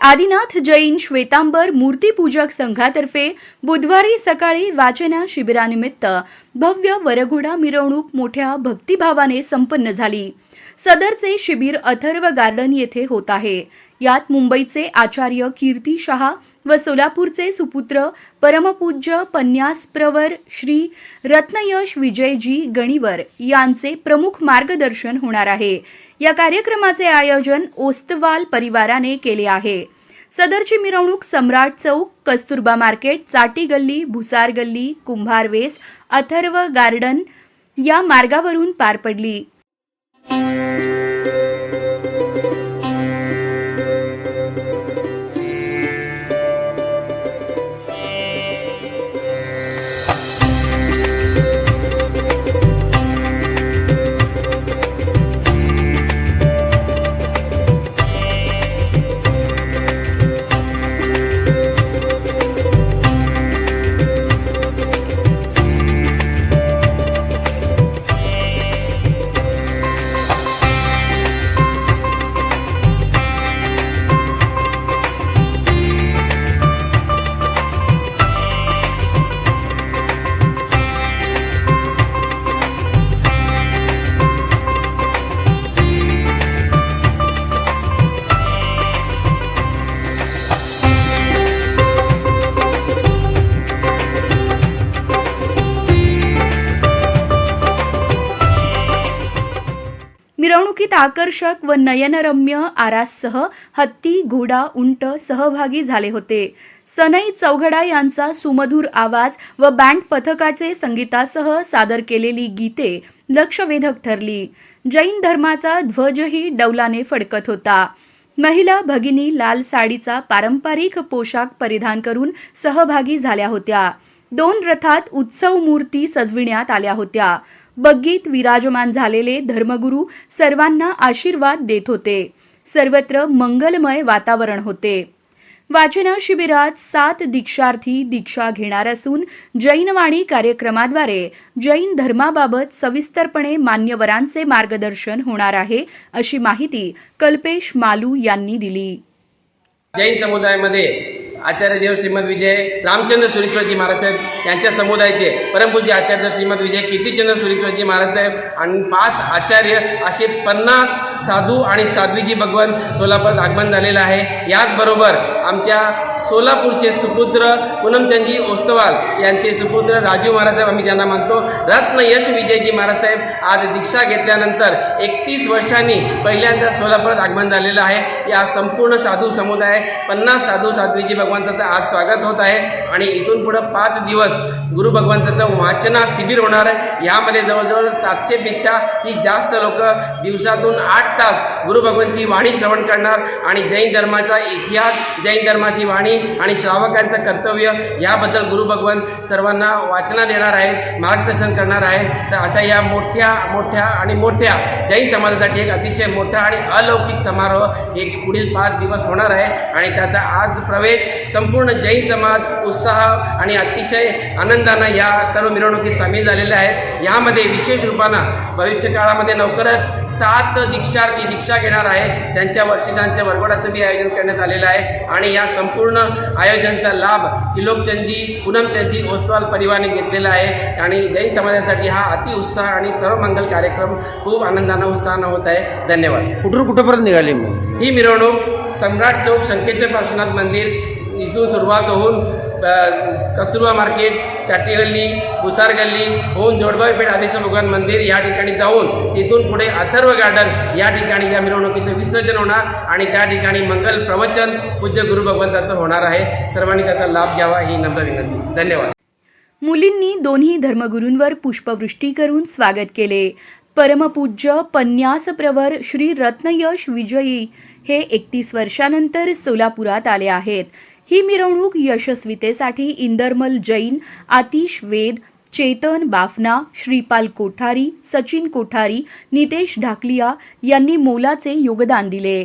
आदिनाथ जैन श्वेतांबर मूर्तिपूजक संघातर्फे बुधवारी सकाळी वाचना शिबिरानिमित्त भव्य वरघोडा मिरवणूक मोठ्या भक्तिभावाने संपन्न झाली। सदरचे शिबिर अथर्व गार्डन येथे होत आहे। यात मुंबईचे आचार्य कीर्ती शहा व सोलापूरचे सुपुत्र परमपूज्य पन्यासप्रवर श्री रत्नयश विजयजी गणीवर यांचे प्रमुख मार्गदर्शन होणार आहे। या कार्यक्रमाचे आयोजन ओस्तवाल परिवाराने केले आहे। सदरची मिरवणूक सम्राट चौक, कस्तुरबा मार्केट, चाटी गल्ली, भुसार गल्ली, कुंभार वेस, अथर्व गार्डन या मार्गावरून पार पडली। मिरवणुकीत आकर्षक व नयनरम्य आराससह हत्ती, घोडा, उंट सहभागी झाले होते। सनई चौघडा यांचा सुमधुर आवाज व बँड पथकाचे संगीतासह सादर केलेली गीते लक्षवेधक ठरली। जैन धर्माचा ध्वजही डौलाने फडकत होता। महिला भगिनी लाल साडीचा पारंपरिक पोशाख परिधान करून सहभागी झाल्या होत्या। 2 रथात उत्सव मूर्ती सजविण्यात आल्या होत्या। बग्गीत विराजमान झालेले धर्मगुरू सर्वांना आशीर्वाद देत होते। सर्वत्र मंगलमय वातावरण होते। वाचना शिबिरात 7 दीक्षार्थी दीक्षा घेणार असून जैनवाणी कार्यक्रमाद्वारे जैन धर्माबाबत सविस्तरपणे मान्यवरांचे मार्गदर्शन होणार आहे, अशी माहिती कल्पेश मालू यांनी दिली। जैन समुदायामध्ये आचार्य देव श्रीमद विजय रामचंद्र सुरेश्वरजी महाराज साहेब यांच्या समुदायाचे परमपूज्य आचार्य श्रीमद विजय कीर्तिचंद्र सुरेश्वरजी महाराज साहेब आणि 5 आचार्य असे 50 साधू आणि साध्वीजी भगवान सोलापुरात आगमन झालेलं आहे। याचबरोबर आमच्या सोलापूरचे सुपुत्र पूनमचंदजी ओस्तवाल यांचे सुपुत्र राजू महाराज साहेब, आम्ही ज्यांना मानतो रत्नयश विजयजी महाराज साहेब, आज दीक्षा घेतल्यानंतर 31 वर्षांनी पहिल्यांदा सोलापुरात आगमन झालेलं आहे। या संपूर्ण साधू समुदाय 50 साधू साध्वीजी भगवंताचं आज स्वागत होत आहे आणि इथून पुढे 5 दिवस गुरु भगवंताचं वाचना शिबिर होणार आहे। यामध्ये जवळजवळ 700 पेक्षा ही जास्त लोक दिवसातून 8 तास गुरु भगवंताची वाणी श्रवण करणार आणि जैन धर्माचा इतिहास, जैन धर्माची वाणी आणि श्रावकांचं कर्तव्य याबद्दल गुरु भगवंत सर्वांना वाचना देणार आहेत, मार्गदर्शन करणार आहेत। तर अशा या मोठ्या जैन समाजासाठी एक अतिशय मोठा आणि अलौकिक समारोह एक पुढील 5 दिवस होणार आहे आणि त्याचा आज प्रवेश संपूर्ण जैन समाज उत्साह आणि अतिशय आनंदाने या सर्व मिरवणुकीत सामील झालेले आहेत। यामध्ये विशेष रूपानं भविष्य काळामध्ये लवकरच 7 दीक्षार्थी दीक्षा घेणार आहेत। त्यांच्या वर्षितांच्या वरघोड्याचं बी आयोजन करण्यात आलेलं आहे आणि या संपूर्ण आयोजनाचा लाभ त्रिलोकचंदजी पूनमचंदजी ओस्तवाल परिवाराने घेतलेला आहे आणि जैन समाजासाठी हा अतिउत्साह आणि सर्वमंगल कार्यक्रम खूप आनंदानं उत्साहानं होत आहे। धन्यवाद। कुठपर्यंत निघाली ही मिरवणूक सम्राट चौक शंकेश्वर पार्श्वनाथ मंदिर इथून सुरुवात होऊन कस्तुरबा मार्केट, चाटी गल्ली, भुसार गल्ली होऊन जोडबाई पेठ आदेश्वर भगवान मंदिर या ठिकाणी जाऊन तिथून पुढे अथर्व गार्डन या ठिकाणी या मिरवणुकीचं विसर्जन होणार आणि त्या ठिकाणी मंगल प्रवचन पूज्य गुरु भगवंताचं होणार आहे। सर्वांनी त्याचा लाभ घ्यावा ही नम्र विनंती। धन्यवाद। मुलींनी दोन्ही धर्मगुरूंवर पुष्पवृष्टी करून स्वागत केले। परमपूज्य पन्यासप्रवर श्री रत्नयश विजयी हे 31 वर्षानंतर सोलापुरात आले आहेत। ही मिरवणूक यशस्वीतेसाठी इंदरमल जैन, आतिश वेद, चेतन बाफना, श्रीपाल कोठारी, सचिन कोठारी, नितेश ढाकलिया यांनी मोलाचे योगदान दिले।